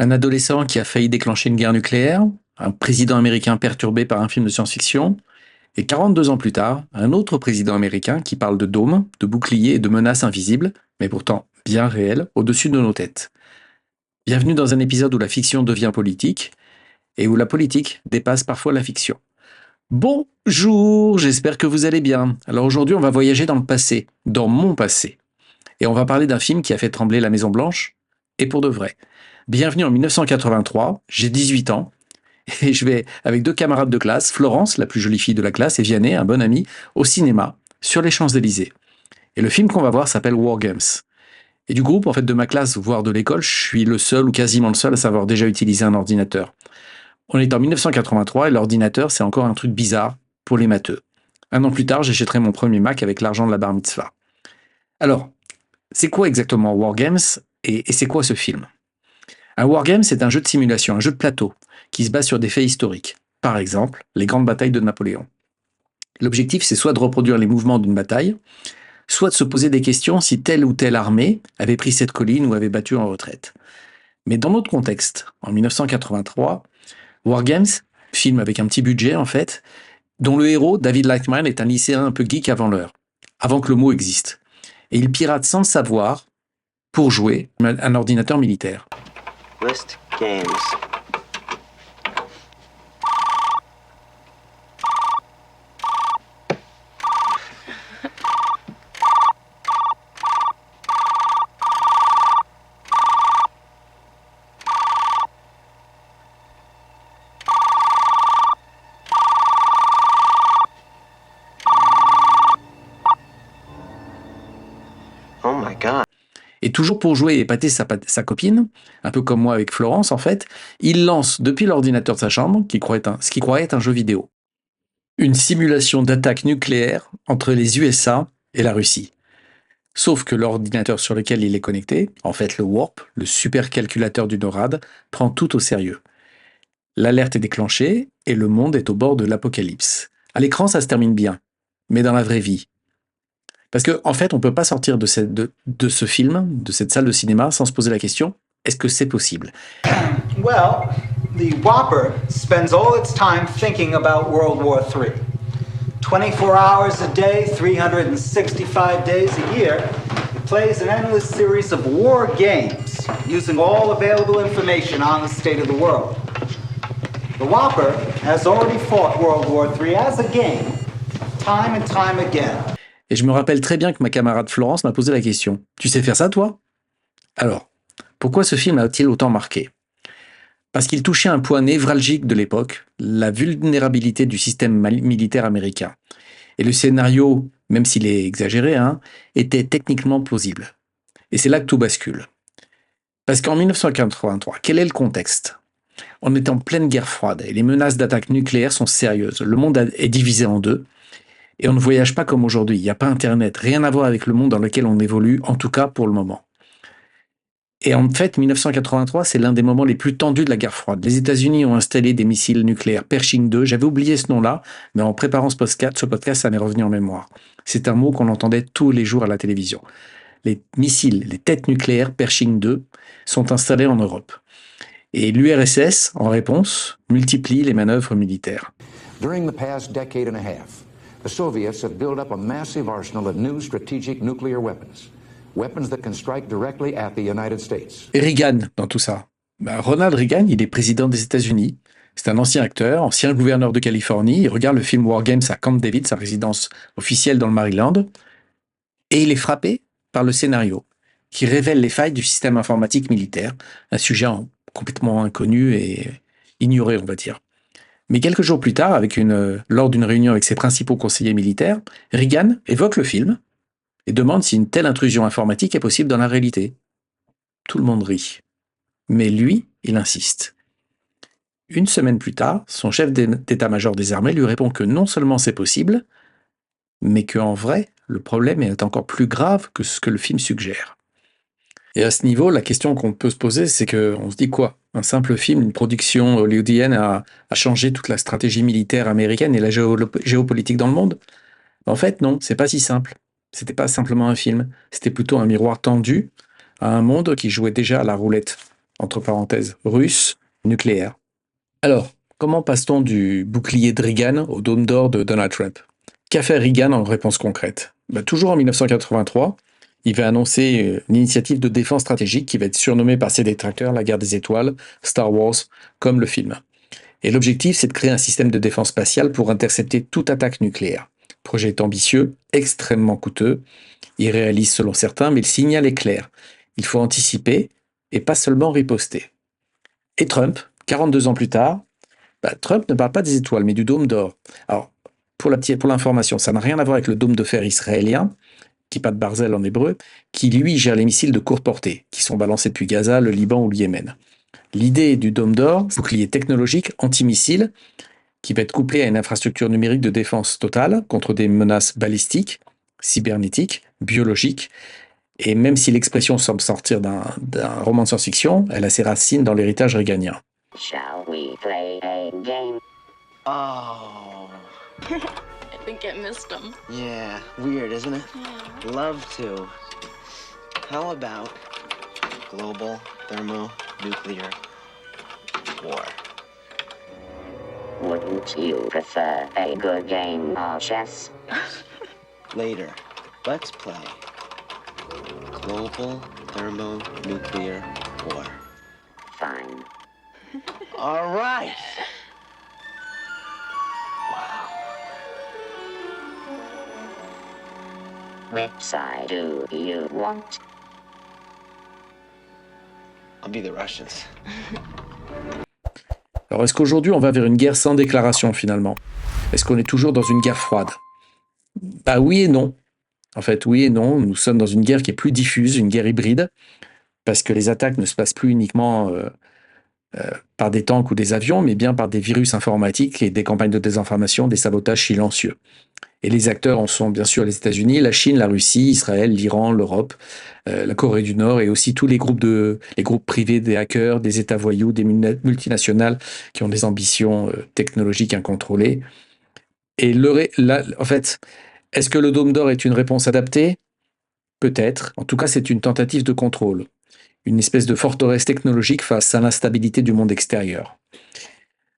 Un adolescent qui a failli déclencher une guerre nucléaire, un président américain perturbé par un film de science-fiction, et 42 ans plus tard, un autre président américain qui parle de dômes, de boucliers et de menaces invisibles, mais pourtant bien réelles, au-dessus de nos têtes. Bienvenue dans un épisode où la fiction devient politique, et où la politique dépasse parfois la fiction. Bonjour, j'espère que vous allez bien. Alors aujourd'hui, on va voyager dans le passé, dans mon passé. Et on va parler d'un film qui a fait trembler la Maison Blanche, et pour de vrai. Bienvenue en 1983, j'ai 18 ans, et je vais avec deux camarades de classe, Florence, la plus jolie fille de la classe, et Vianney, un bon ami, au cinéma, sur les Champs-Élysées. Et le film qu'on va voir s'appelle War Games. Et du groupe, en fait, de ma classe, voire de l'école, je suis le seul ou quasiment le seul à savoir déjà utiliser un ordinateur. On est en 1983 et l'ordinateur, c'est encore un truc bizarre pour les matheux. Un an plus tard, j'achèterai mon premier Mac avec l'argent de la bar mitzvah. Alors, c'est quoi exactement War Games et c'est quoi ce film? Un wargame, c'est un jeu de simulation, un jeu de plateau, qui se base sur des faits historiques. Par exemple, les grandes batailles de Napoléon. L'objectif, c'est soit de reproduire les mouvements d'une bataille, soit de se poser des questions si telle ou telle armée avait pris cette colline ou avait battu en retraite. Mais dans notre contexte, en 1983, Wargames, film avec un petit budget en fait, dont le héros, David Lightman, est un lycéen un peu geek avant l'heure, avant que le mot existe. Et il pirate sans le savoir pour jouer un ordinateur militaire. List games. Oh my god. Et toujours pour jouer et épater sa copine, un peu comme moi avec Florence en fait, il lance depuis l'ordinateur de sa chambre, ce qu'il croyait être un jeu vidéo, une simulation d'attaque nucléaire entre les USA et la Russie. Sauf que l'ordinateur sur lequel il est connecté, en fait le Warp, le supercalculateur du NORAD, prend tout au sérieux. L'alerte est déclenchée et le monde est au bord de l'apocalypse. À l'écran, ça se termine bien, mais dans la vraie vie, parce qu'en fait, on ne peut pas sortir de ce film, de cette salle de cinéma, sans se poser la question, est-ce que c'est possible? Well, the Whopper spends all its time thinking about World War III. 24 hours a day, 365 days a year, it plays an endless series of war games, using all available information on the state of the world. The Whopper has already fought World War III as a game, time and time again. Et je me rappelle très bien que ma camarade Florence m'a posé la question. Tu sais faire ça, toi? Alors, pourquoi ce film a-t-il autant marqué? Parce qu'il touchait un point névralgique de l'époque, la vulnérabilité du système militaire américain. Et le scénario, même s'il est exagéré, était techniquement plausible. Et c'est là que tout bascule. Parce qu'en 1983, quel est le contexte? On est en pleine guerre froide et les menaces d'attaque nucléaire sont sérieuses. Le monde est divisé en deux. Et on ne voyage pas comme aujourd'hui, il n'y a pas Internet, rien à voir avec le monde dans lequel on évolue, en tout cas pour le moment. Et en fait, 1983, c'est l'un des moments les plus tendus de la guerre froide. Les États-Unis ont installé des missiles nucléaires Pershing 2, j'avais oublié ce nom-là, mais en préparant ce podcast, ça m'est revenu en mémoire. C'est un mot qu'on entendait tous les jours à la télévision. Les missiles, les têtes nucléaires Pershing 2 sont installés en Europe. Et l'URSS, en réponse, multiplie les manœuvres militaires. During the past decade and a half, the Soviets have built up a massive arsenal of new strategic nuclear weapons. Weapons that can strike directly at the United States. Et Reagan, dans tout ça. Ronald Reagan, il est président des États-Unis. C'est un ancien acteur, ancien gouverneur de Californie. Il regarde le film War Games à Camp David, sa résidence officielle dans le Maryland. Et il est frappé par le scénario, qui révèle les failles du système informatique militaire. Un sujet complètement inconnu et ignoré, on va dire. Mais quelques jours plus tard, lors d'une réunion avec ses principaux conseillers militaires, Reagan évoque le film et demande si une telle intrusion informatique est possible dans la réalité. Tout le monde rit. Mais lui, il insiste. Une semaine plus tard, son chef d'état-major des armées lui répond que non seulement c'est possible, mais qu'en vrai, le problème est encore plus grave que ce que le film suggère. Et à ce niveau, la question qu'on peut se poser, c'est qu'on se dit quoi? Un simple film, une production hollywoodienne a changé toute la stratégie militaire américaine et la géopolitique dans le monde? En fait, non, c'est pas si simple. C'était pas simplement un film, c'était plutôt un miroir tendu à un monde qui jouait déjà à la roulette entre parenthèses, russe, nucléaire. Alors, comment passe-t-on du bouclier de Reagan au dôme d'or de Donald Trump? Qu'a fait Reagan en réponse concrète? Toujours en 1983, il va annoncer une initiative de défense stratégique qui va être surnommée par ses détracteurs la guerre des étoiles, Star Wars, comme le film. Et l'objectif, c'est de créer un système de défense spatiale pour intercepter toute attaque nucléaire. Le projet est ambitieux, extrêmement coûteux, irréaliste selon certains, mais le signal est clair. Il faut anticiper et pas seulement riposter. Et Trump, 42 ans plus tard, Trump ne parle pas des étoiles, mais du dôme d'or. Alors, pour l'information, ça n'a rien à voir avec le dôme de fer israélien, Kippat Barzel en hébreu, qui lui gère les missiles de courte portée, qui sont balancés depuis Gaza, le Liban ou le Yémen. L'idée du dôme d'or, bouclier technologique antimissile, qui va être couplé à une infrastructure numérique de défense totale contre des menaces balistiques, cybernétiques, biologiques. Et même si l'expression semble sortir d'un roman de science-fiction, elle a ses racines dans l'héritage réganien. Shall we play a game? Oh. I think I missed him. Yeah, weird, isn't it? Love to. How about global thermonuclear war? Wouldn't you prefer a good game of chess? Later, let's play global thermonuclear war. Fine. All right. Which side do you want? I'll be the Russians. Alors, est-ce qu'aujourd'hui, on va vers une guerre sans déclaration, finalement? Est-ce qu'on est toujours dans une guerre froide? Oui et non. En fait, oui et non. Nous sommes dans une guerre qui est plus diffuse, une guerre hybride, parce que les attaques ne se passent plus uniquement par des tanks ou des avions, mais bien par des virus informatiques et des campagnes de désinformation, des sabotages silencieux. Et les acteurs en sont bien sûr les États-Unis, la Chine, la Russie, Israël, l'Iran, l'Europe, la Corée du Nord et aussi tous les groupes privés des hackers, des États voyous, des multinationales qui ont des ambitions technologiques incontrôlées. Et en fait, est-ce que le dôme d'or est une réponse adaptée? Peut-être. En tout cas, c'est une tentative de contrôle. Une espèce de forteresse technologique face à l'instabilité du monde extérieur.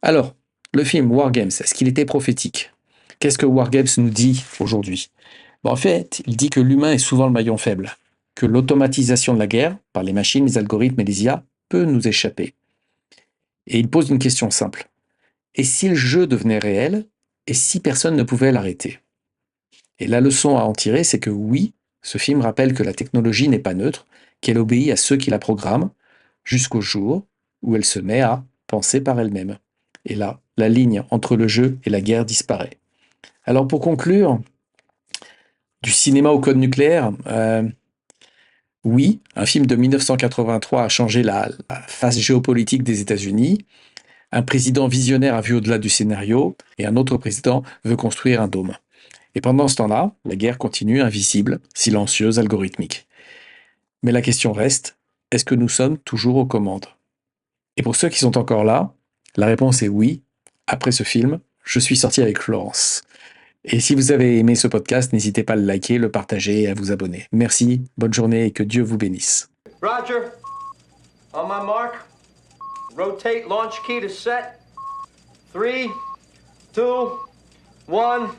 Alors, le film War Games, est-ce qu'il était prophétique? Qu'est-ce que War Games nous dit aujourd'hui? En fait, il dit que l'humain est souvent le maillon faible, que l'automatisation de la guerre, par les machines, les algorithmes et les IA, peut nous échapper. Et il pose une question simple. Et si le jeu devenait réel, et si personne ne pouvait l'arrêter? Et la leçon à en tirer, c'est que oui, ce film rappelle que la technologie n'est pas neutre, qu'elle obéit à ceux qui la programment, jusqu'au jour où elle se met à penser par elle-même. Et là, la ligne entre le jeu et la guerre disparaît. Alors pour conclure, du cinéma au code nucléaire, oui, un film de 1983 a changé la face géopolitique des États-Unis. Un président visionnaire a vu au-delà du scénario et un autre président veut construire un dôme. Et pendant ce temps-là, la guerre continue invisible, silencieuse, algorithmique. Mais la question reste, est-ce que nous sommes toujours aux commandes? Et pour ceux qui sont encore là, la réponse est oui. Après ce film, je suis sorti avec Florence. Et si vous avez aimé ce podcast, n'hésitez pas à le liker, le partager et à vous abonner. Merci, bonne journée et que Dieu vous bénisse. Roger. On my mark. Rotate launch key to set. 3, 2, 1.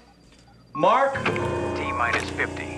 Mark. T-minus 50.